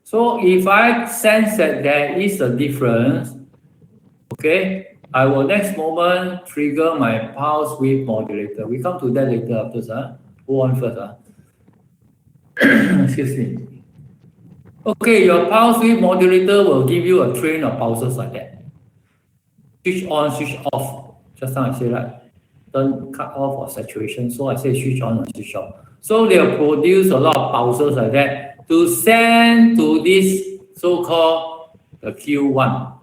So if I sense that there is a difference, okay, I will next moment trigger my pulse width modulator. We come to that later after, Go on first. Excuse me. Okay, your pulse width modulator will give you a train of pulses like that. Switch on, switch off. Just now I say that. Turn cut off or saturation. So I say switch on or switch off. So they'll produce a lot of pulses like that to send to this so-called the Q1,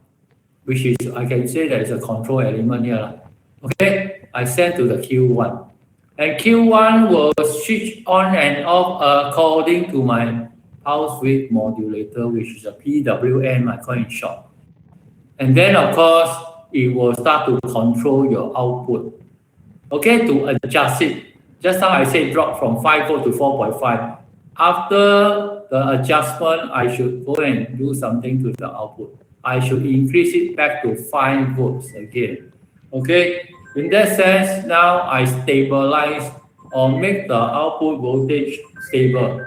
which is, I can say that is a control element here. Okay, I send to the Q1. And Q1 will switch on and off according to my pulse width modulator, which is a PWM, I call it short. And then, of course, it will start to control your output. Okay, to adjust it. Just now I said drop from 5 volt to 4.5. After the adjustment, I should go and do something to the output. I should increase it back to 5 volts again. Okay, in that sense, now I stabilize or make the output voltage stable.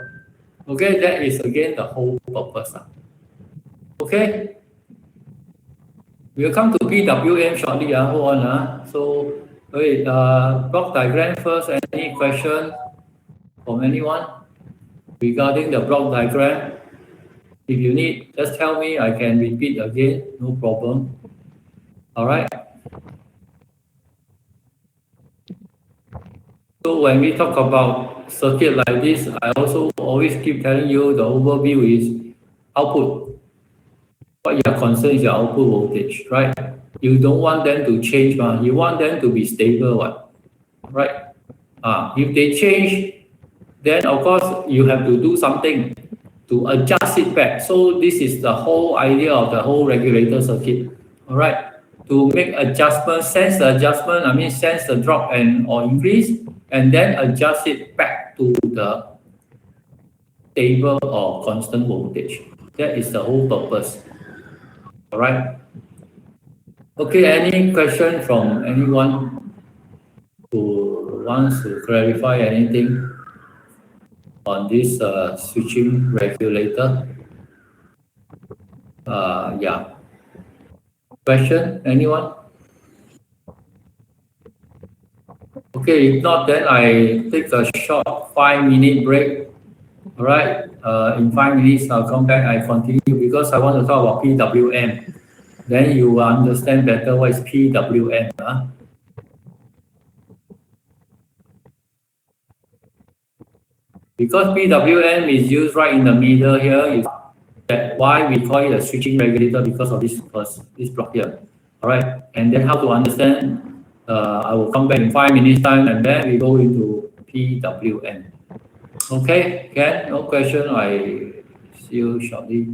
Okay, that is again the whole purpose. Okay, we'll come to PWM shortly. Hold on. So, wait, block diagram first. Any question from anyone regarding the block diagram? If you need, just tell me. I can repeat again. No problem. All right. So when we talk about circuit like this, I also always keep telling you the overview is output. What you are concerned is your output voltage, right? You don't want them to change, you want them to be stable, right? If they change, then of course you have to do something to adjust it back. So this is the whole idea of the whole regulator circuit, all right? To make adjustments, sense the adjustment, sense the drop and or increase, and then adjust it back to the stable or constant voltage. That is the whole purpose. All right. Okay, any question from anyone who wants to clarify anything on this switching regulator? Yeah. Question, anyone? Okay, if not, then I take a short 5-minute break. All right. In 5 minutes, I'll come back. I continue because I want to talk about PWM. Then you will understand better what is PWM. Because PWM is used right in the middle here, is that why we call it a switching regulator because of this block here. All right. And then how to understand, I will come back in 5 minutes time and then we go into PWM. Okay, Ken, no question. I see you shortly.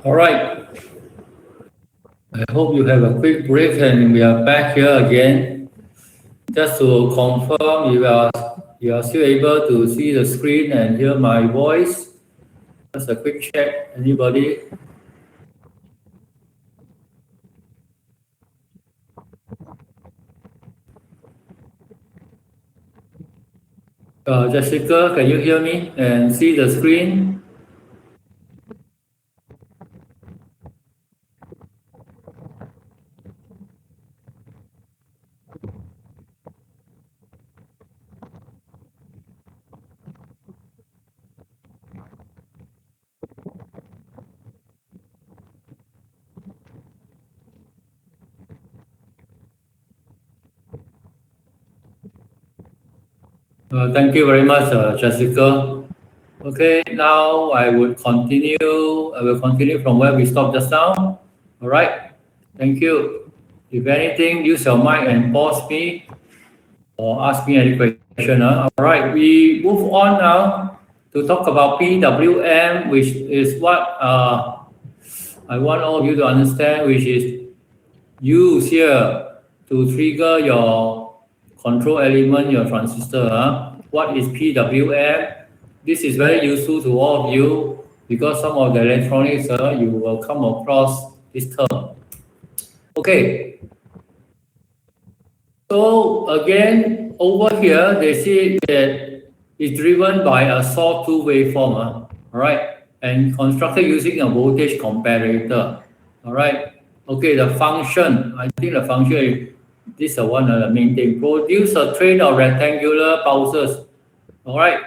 All right. I hope you have a quick break and we are back here again. Just to confirm, you are still able to see the screen and hear my voice. Just a quick check. Anybody? Jessica, can you hear me and see the screen? Thank you very much, Jessica. Okay, now I will continue from where we stopped just now. All right. Thank you. If anything, use your mic and pause me or ask me any question. All right, we move on now to talk about PWM, which is what I want all of you to understand, which is used here to trigger your control element, your transistor. What is PWM? This is very useful to all of you because some of the electronics you will come across this term. Okay. So again, over here, they see that it's driven by a sawtooth waveform, all right, and constructed using a voltage comparator, all right. Okay, the function, I think the function is this is one of the main thing. Produce a train of rectangular pulses, all right.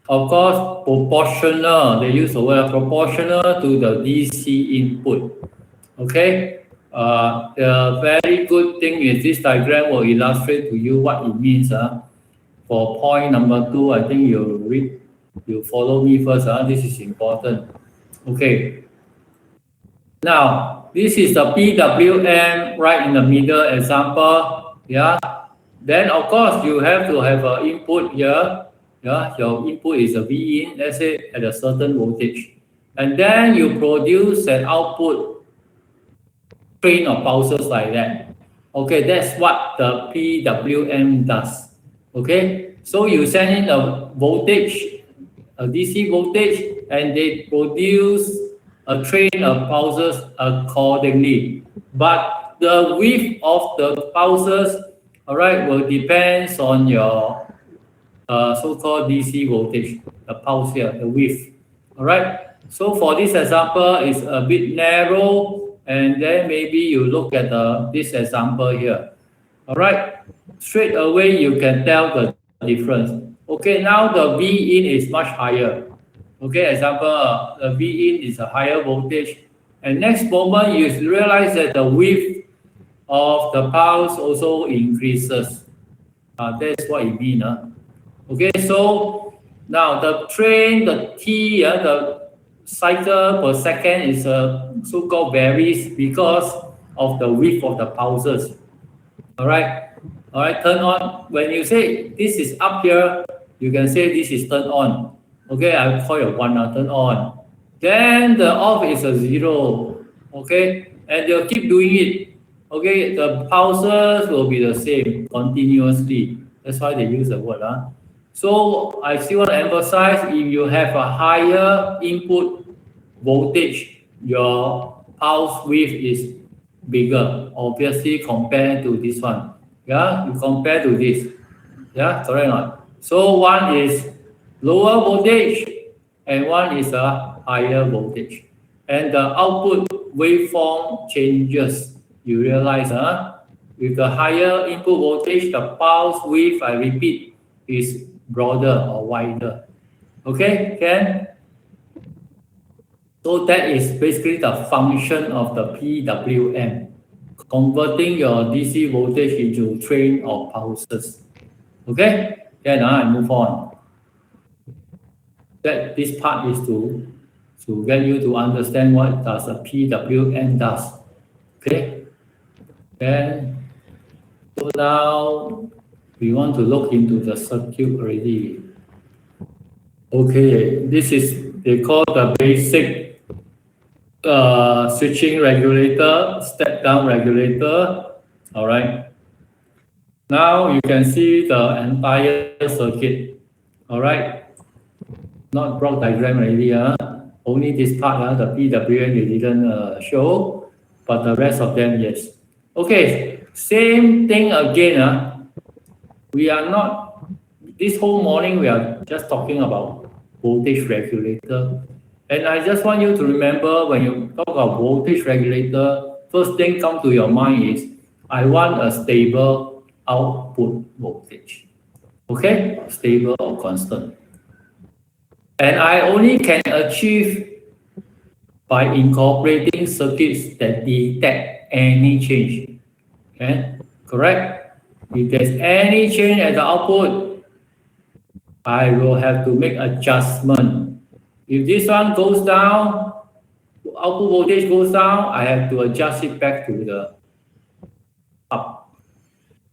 Of course, proportional. They use the word proportional to the DC input. Okay. The very good thing is this diagram will illustrate to you what it means. For point number 2, I think you follow me first. This is important. Okay. Now, this is the PWM right in the middle example. Yeah. Then, of course, you have to have an input here. Yeah. Your input is a V in, let's say, at a certain voltage. And then you produce an output train of pulses like that. Okay, that's what the PWM does. Okay, so you send in a voltage, a DC voltage, and they produce a train of pulses accordingly. But the width of the pulses, all right, will depends on your so-called DC voltage, the pulse here, the width. All right. So for this example, it's a bit narrow, and then maybe you look at this example here. All right. Straight away, you can tell the difference. Okay, now the V in is much higher. Okay, example, the V in is a higher voltage. And next moment, you realize that the width of the pulse also increases. That's what it means. Okay, so now the train, the T, the cycle per second is so-called varies because of the width of the pulses. All right, turn on. When you say this is up here, you can say this is turn on. Okay, I'll call it 1, turn on. Then the off is a 0. Okay, and they'll keep doing it. Okay, the pulses will be the same continuously. That's why they use the word. So I still want to emphasize, if you have a higher input voltage, your pulse width is bigger, obviously, compared to this one. Yeah, you compare to this. Yeah, correct or not? So one is lower voltage and one is a higher voltage. And the output waveform changes. You realize, with the higher input voltage, the pulse width, I repeat, is broader or wider. Okay, Ken? So that is basically the function of the PWM, converting your DC voltage into train of pulses. Okay, then I move on. That this part is to get you to understand what does a PWM does. Okay, then so now we want to look into the circuit already. Okay, this is, they call the basic switching regulator, step down regulator. All right. Now you can see the entire circuit. All right. Not block diagram already. Only this part, the PWM they didn't show, but the rest of them, yes. Okay, same thing again. We are not, this whole morning we are just talking about voltage regulator. And I just want you to remember when you talk about voltage regulator, first thing come to your mind is, I want a stable output voltage. Okay, stable or constant. And I only can achieve by incorporating circuits that detect any change. Okay, correct? If there's any change at the output, I will have to make adjustment. If this one goes down, output voltage goes down, I have to adjust it back to the up.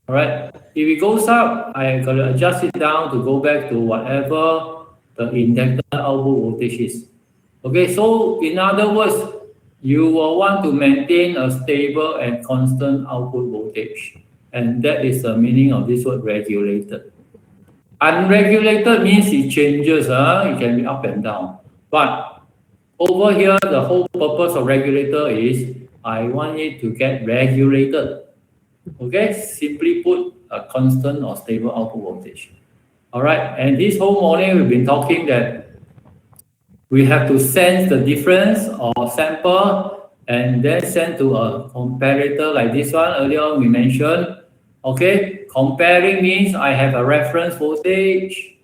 All right. If it goes up, I got to adjust it down to go back to whatever the intended output voltage is. Okay, so in other words, you will want to maintain a stable and constant output voltage. And that is the meaning of this word regulated. Unregulated means it changes, it can be up and down. But over here, the whole purpose of regulator is, I want it to get regulated. Okay, simply put, a constant or stable output voltage. All right, and this whole morning we've been talking that we have to sense the difference or sample and then send to a comparator like this one. Earlier we mentioned. Okay, comparing means I have a reference voltage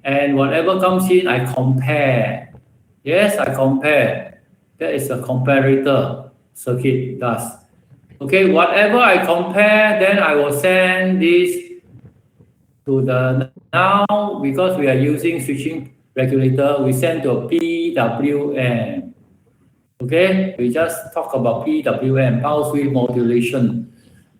and whatever comes in, I compare. Yes, I compare. That is a comparator circuit does. Okay, whatever I compare, then I will send this to the, now because we are using switching regulator, we send to a PWM. Okay, we just talk about PWM, power sweep modulation.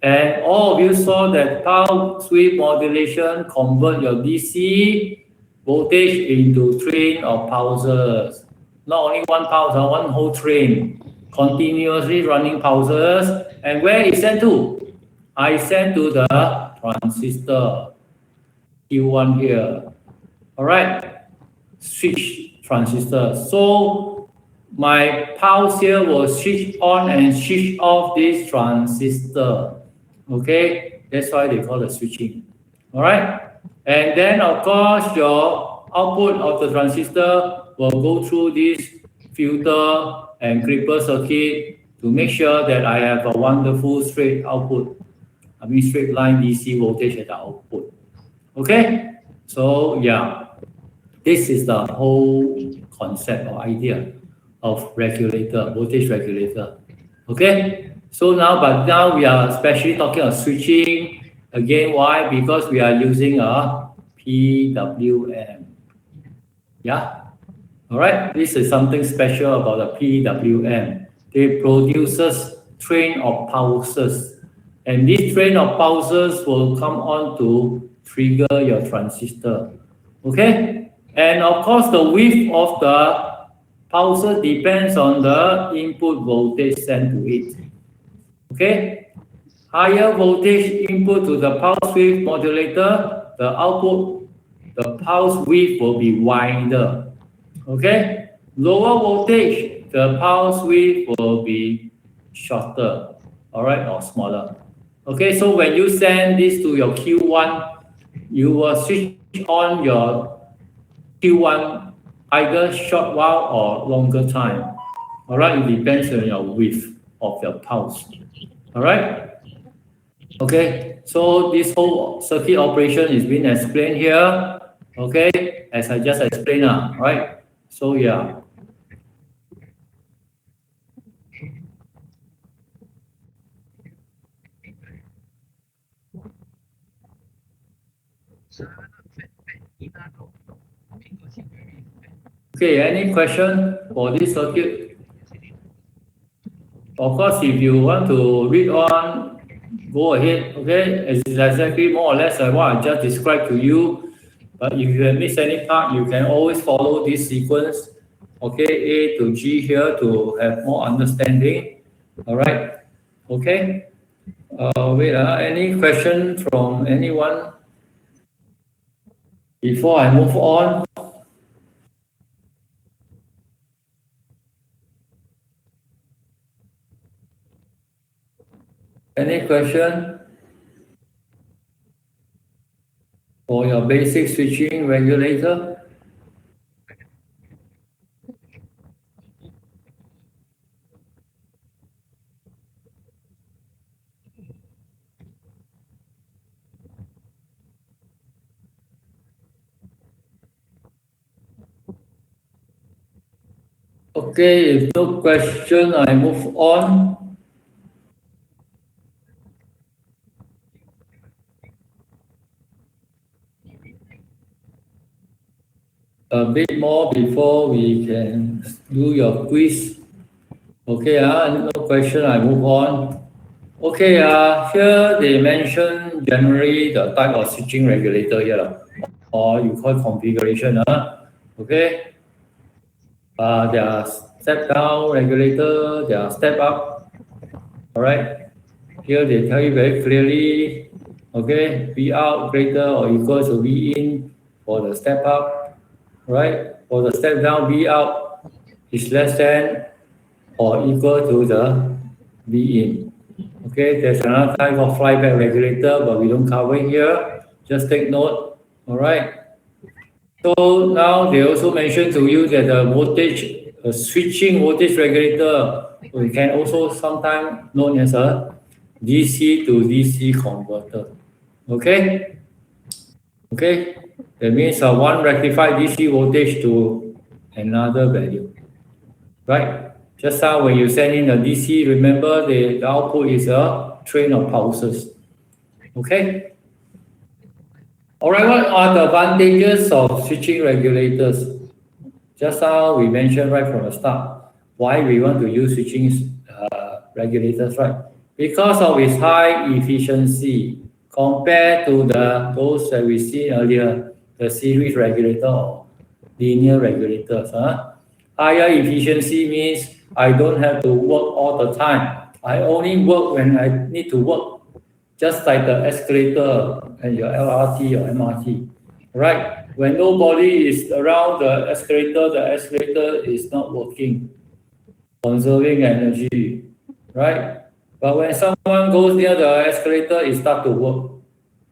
And all of you saw that power sweep modulation convert your DC voltage into train of pulses. Not only one pulse, one whole train, continuously running pulses. And where is sent to? I send to the transistor, Q1 here. All right, switch transistor. So my pulse here will switch on and switch off this transistor. Okay, that's why they call it switching. All right, and then of course your output of the transistor will go through this filter and clipper circuit to make sure that I have a wonderful straight output. I mean straight line DC voltage at the output. Okay, so yeah, this is the whole concept or idea of regulator, voltage regulator. Okay. So now, but now we are especially talking about switching. Again, why? Because we are using a PWM. Yeah? All right? This is something special about the PWM. It produces train of pulses. And this train of pulses will come on to trigger your transistor. Okay? And of course, the width of the pulses depends on the input voltage sent to it. Okay, higher voltage input to the pulse width modulator, the output, the pulse width will be wider. Okay, lower voltage, the pulse width will be shorter, all right, or smaller. Okay, so when you send this to your Q1, you will switch on your Q1 either short while or longer time. All right, it depends on your width of your pulse. All right. Okay. So this whole circuit operation is being explained here. Okay, as I just explained. Right. So yeah. Okay. Any question for this circuit? Of course, if you want to read on, go ahead. Okay, it's exactly more or less what I just described to you. But if you have missed any part, you can always follow this sequence okay, A to G here to have more understanding. All right, okay. Wait, any question from anyone before I move on? Any question for your basic switching regulator? Okay, if no question, I move on. A bit more before we can do your quiz. Okay, no question, I move on. Okay, here they mention generally the type of switching regulator here, or you call configuration. Okay, there are step down regulator, there are step up. All right, here they tell you very clearly, okay, V out greater or equal to V in for the step up, right? For the step down, V out is less than or equal to the V in. Okay, there's another type of flyback regulator, but we don't cover here. Just take note, all right? So now they also mentioned to you that the voltage, switching voltage regulator, we can also sometimes known as a DC to DC converter. Okay? Okay? That means one rectified DC voltage to another value. Right? Just now when you send in a DC, remember the output is a train of pulses. Okay? Alright, what are the advantages of switching regulators? Just now we mentioned right from the start why we want to use switching regulators, right? Because of its high efficiency compared to those that we see earlier, the series regulator or linear regulators. Higher efficiency means I don't have to work all the time. I only work when I need to work, just like the escalator and your LRT or MRT, right? When nobody is around the escalator is not working, conserving energy, right? But when someone goes near the escalator, it starts to work.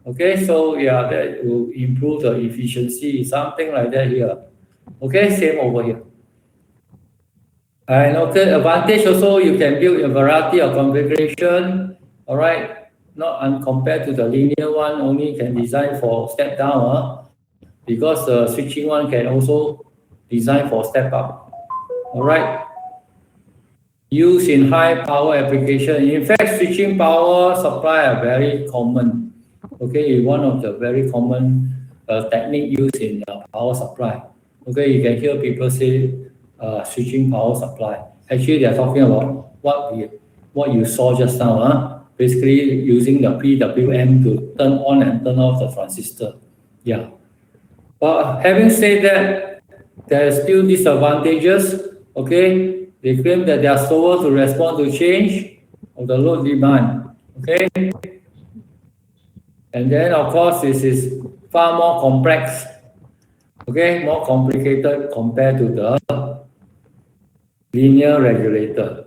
Okay, so yeah, that will improve the efficiency, something like that here. Okay, same over here. And okay, advantage also, you can build a variety of configuration, all right? Not compared to the linear one, only can design for step down, because the switching one can also design for step up, all right? Used in high power application. In fact, switching power supply are very common. Okay, one of the very common technique used in power supply. Okay, you can hear people say switching power supply. Actually, they are talking about what you saw just now. Basically, using the PWM to turn on and turn off the transistor. Yeah. But having said that, there are still disadvantages. Okay, they claim that they are slower to respond to change of the load demand. Okay, and then of course this is far more complex. Okay, more complicated compared to the linear regulator.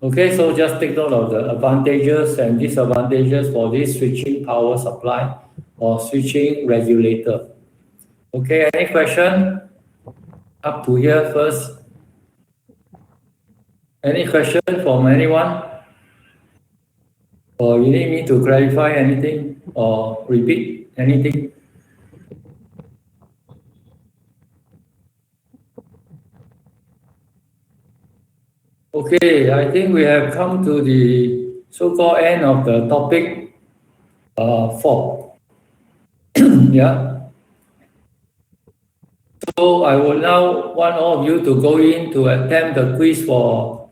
Okay, so just take note of the advantages and disadvantages for this switching power supply or switching regulator. Okay, any question? Up to here first. Any question from anyone? Or you need me to clarify anything or repeat anything? Okay, I think we have come to the so-called end of the topic 4. Yeah. So I will now want all of you to go in to attempt the quiz for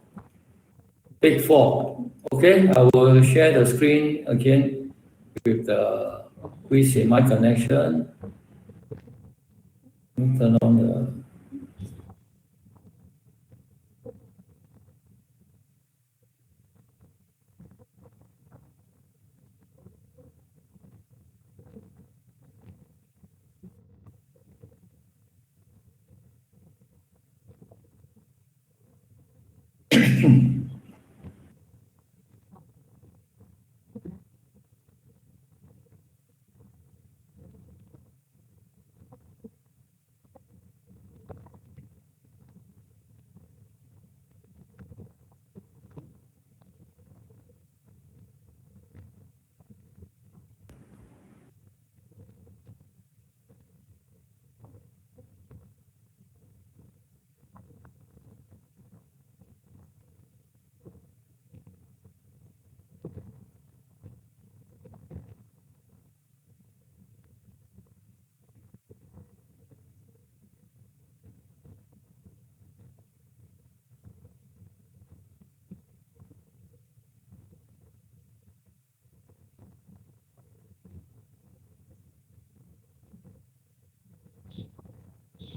Big 4. Okay, I will share the screen again with the quiz in my connection. Turn on the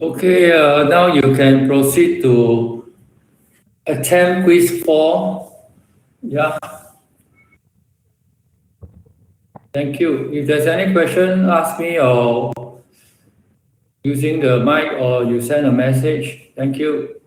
Okay, now you can proceed to attempt quiz 4. Yeah, thank you. If there's any question, ask me or using the mic or you send a message. Thank you.